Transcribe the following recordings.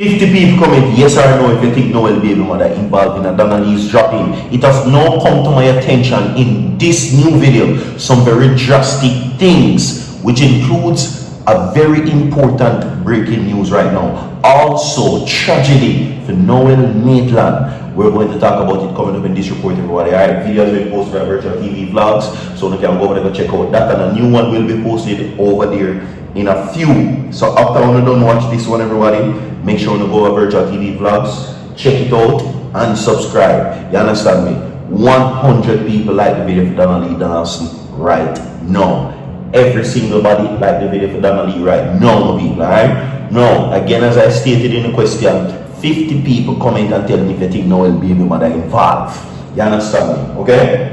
50 people comment yes or no if you think Noel baby mother involved in a Donna Lee's dropping. It has now come to my attention in this new video some very drastic things, which includes a very important breaking news right now. Also, tragedy for Noel Maitland. We're going to talk about it coming up in this report, everybody. Alright, videos will be posted by Virtual TV Vlogs, so you can go over there and check out that, and a new one will be posted over there in a few. So after you don't watch this one, everybody, make sure you go over Virtual TV Vlogs, check it out, and subscribe. You understand me? 100 people like the video for Donna Lee Donaldson right now. Every single body like the video for Donna Lee right now, people, alright? Now, again, as I stated in the question, 50 people comment and tell me if they think Noel baby mother involved. You understand me? Okay?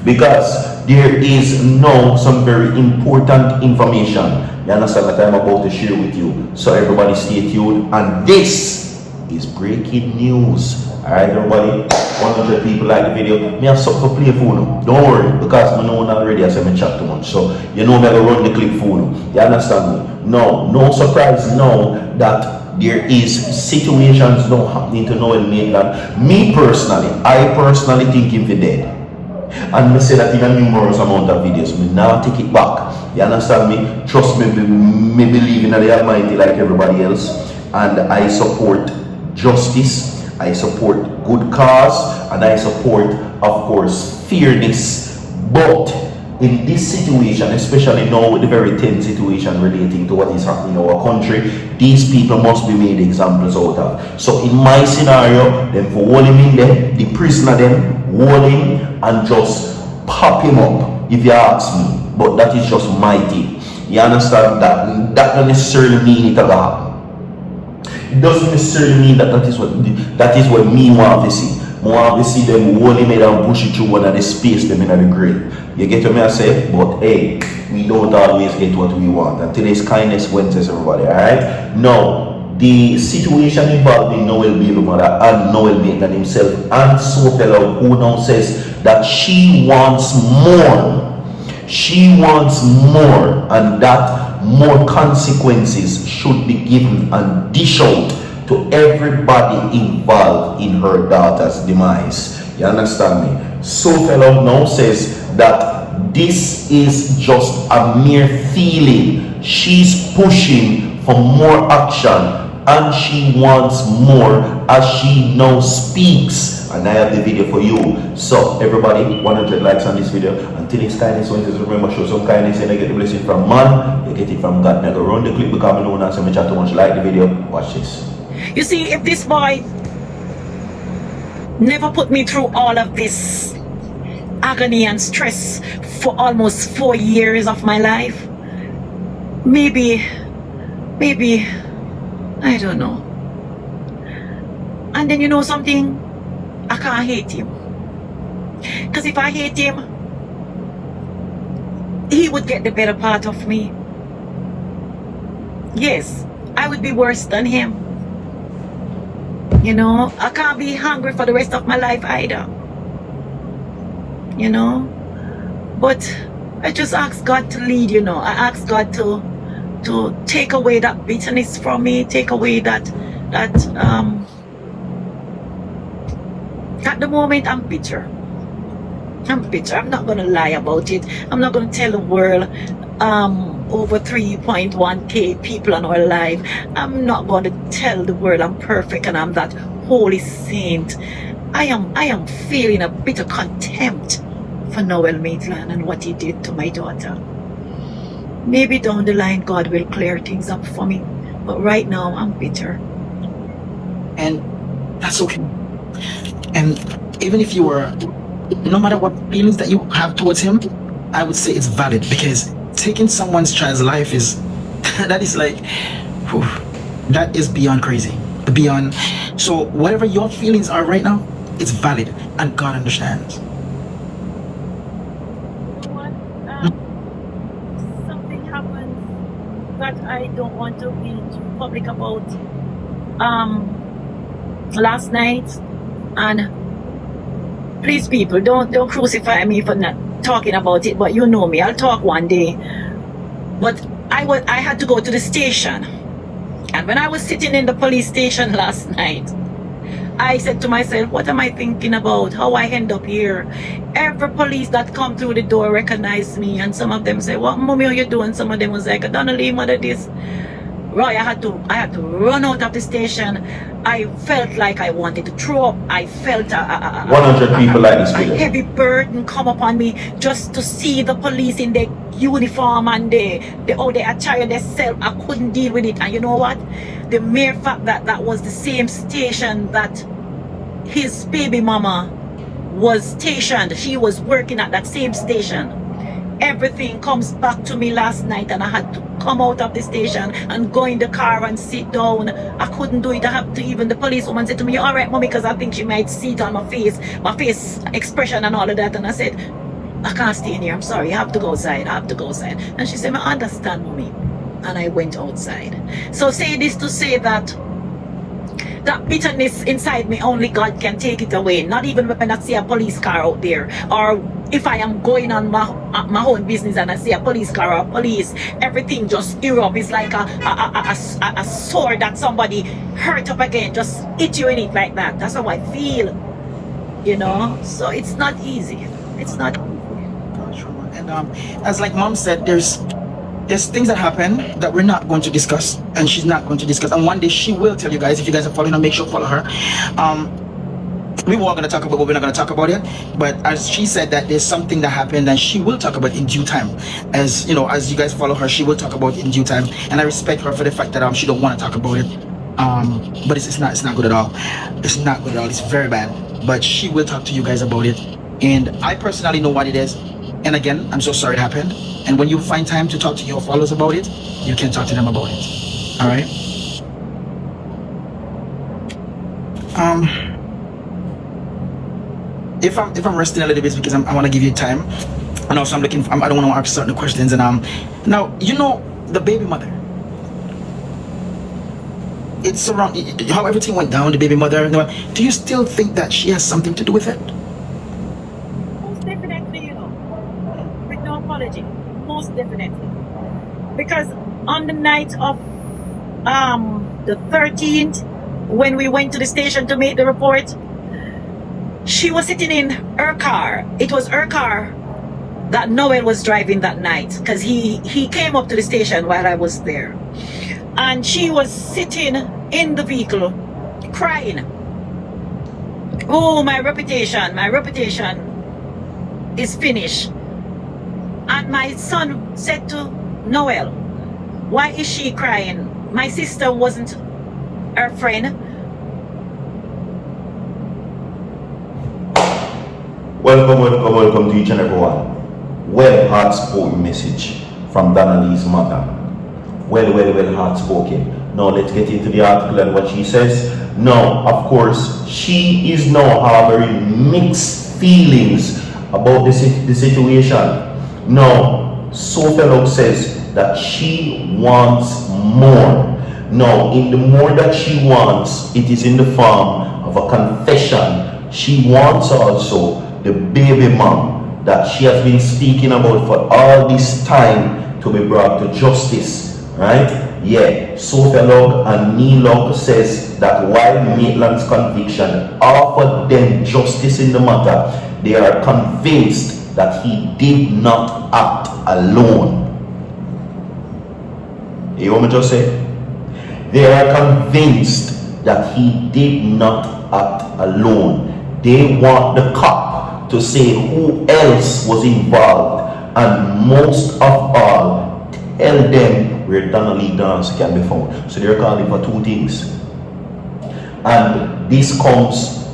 Because there is now some very important information, you understand, that I'm about to share with you. So everybody stay tuned, and this is breaking news. Alright, everybody, 100 people like the video. Me have something to play for you. Don't worry, because I know already I said me chat too much. So you know me I run the clip for you. You understand me? No surprise now that there is situations now happening to Noel Maitland. Me personally, I personally think him dead. And I say that in a numerous amount of videos. Me now take it back. You understand me? Trust me, me believe in the Almighty like everybody else. And I support justice. I support good cause. And I support, of course, fairness. But in this situation, especially now with the very tense situation relating to what is happening in our country, these people must be made examples out of. So in my scenario, them for hold him in there, the prisoner them, hold him and just pop him up, if you ask me. But that is just my thing. You understand that? That doesn't necessarily mean it will happen. It doesn't necessarily mean that that is what me want to see. I want to see them hold him and push it through one of the space them in the grave. You get what I say? But hey, we don't always get what we want. And today's kindness Wednesdays, everybody, alright? Now, the situation involving Noel baby mother and Noel Maitland himself and Sophia, who now says that she wants more. She wants more, and that more consequences should be given and dish out to everybody involved in her daughter's demise. You understand me? Sophia now says that this is just a mere feeling. She's pushing for more action and she wants more as she now speaks. And I have the video for you. So everybody, 100 likes on this video. Until it's kindness Wednesdays, remember, show some kindness and I get the blessing from man, you get it from God. Now go run the clip because I know not so much too much. Like the video, watch this. You see, if this boy never put me through all of this agony and stress for almost 4 years of my life, maybe, I don't know. And then you know something? I can't hate him. Because if I hate him, he would get the better part of me. Yes, I would be worse than him. You know, I can't be hungry for the rest of my life either. You know, but I just ask God to lead, you know. I ask God to take away that bitterness from me, take away that at the moment I'm bitter. I'm not gonna lie about it. I'm not gonna tell the world over 3.1k people on our life. I'm not going to tell the world I'm perfect and I'm that holy saint. I am feeling a bit of contempt for Noel Maitland and what he did to my daughter. Maybe down the line God will clear things up for me, but right now I'm bitter. And that's okay. And even if you were, no matter what feelings that you have towards him, I would say it's valid, because taking someone's child's life is that is like whew, that is beyond crazy, beyond. So whatever your feelings are right now, it's valid and God understands. Something happened that I don't want to be too public about last night, and please people don't crucify me for not talking about it, but you know me, I'll talk one day. But I had to go to the station And when I was sitting in the police station last night, I said to myself, what am I thinking about? How I end up here? Every police that come through the door recognize me, and some of them say, what mommy are you doing? Some of them was like, Donna, leave mother this. Roy, I had to run out of the station. I felt like I wanted to throw up. I felt 100 people like this a video. heavy burden come upon me just to see the police in their uniform and how they attire themselves. I couldn't deal with it. And you know what? The mere fact that that was the same station that his baby mama was stationed. She was working at that same station. Everything comes back to me last night, and I had to come out of the station and go in the car and sit down. I couldn't do it. I have to, even the policewoman said to me, all right, mommy, because I think she might see it on my face expression and all of that. And I said, I can't stay in here. I'm sorry. I have to go outside. I have to go outside. And she said, I understand, mommy. And I went outside. So say this to say that that bitterness inside me, only God can take it away. Not even when I see a police car out there, or if I am going on my own business and I see a police car or police, everything just erupt. It's like a sword that somebody hurt up again, just hit you in it like that. That's how I feel, you know. So it's not easy. It's not easy. And as like mom said, there's things that happen that we're not going to discuss, and she's not going to discuss, and one day she will tell you guys. If you guys are following her, make sure you follow her. We were going to talk about what we're not going to talk about it, but as she said that there's something that happened and she will talk about in due time. As you know, as you guys follow her, she will talk about it in due time, and I respect her for the fact that she don't want to talk about it. But it's not good at all. It's not good at all. It's very bad. But she will talk to you guys about it, and I personally know what it is. And again, I'm so sorry it happened. And when you find time to talk to your followers about it, you can talk to them about it. All right. If I'm resting a little bit because I want to give you time, and also I don't want to ask certain questions. And now you know the baby mother. It's around how everything went down. The baby mother. Do you still think that she has something to do with it? Most definitely, you know, with no apology. Most definitely, because on the night of the 13th, when we went to the station to make the report, she was sitting in her car. It was her car that Noel was driving that night, because he came up to the station while I was there, and she was sitting in the vehicle crying. Oh, my reputation is finished. And my son said to Noel, why is she crying? My sister wasn't her friend. Welcome to each and everyone. Well heart-spoken message from Donna Lee's mother. Well heart-spoken. Now let's get into the article and what she says. Now, of course, she is now having mixed feelings about the situation. Now, Sophia says that she wants more. Now, in the more that she wants, it is in the form of a confession. She wants also the baby mom that she has been speaking about for all this time to be brought to justice, right? Yeah, Sophia Log and Neil Log says that while Maitland's conviction offered them justice in the matter, they are convinced that he did not act alone. You want me to just say? They are convinced that he did not act alone. They want the cop to say who else was involved, and most of all, tell them where Donna Lee Dance can be found. So they're calling for two things. And this comes,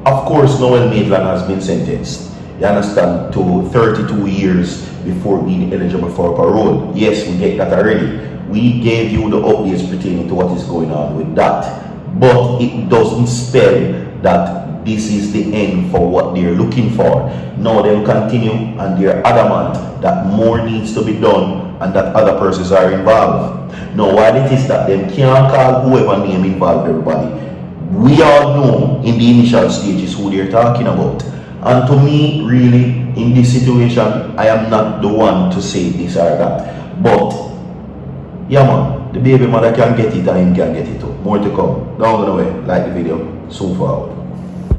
of course, Noel Maitland has been sentenced, you understand, to 32 years before being eligible for parole. Yes, we get that already. We gave you the updates pertaining to what is going on with that. But it doesn't spell that this is the end for what they're looking for. No, they'll continue and they're adamant that more needs to be done and that other persons are involved. Now, while it is that they can't call whoever name involved everybody, we all know in the initial stages who they're talking about. And to me, really, in this situation, I am not the one to say this or that. But, yeah man, the baby mother can get it and him can get it too. More to come. Down the way, like the video. So far out.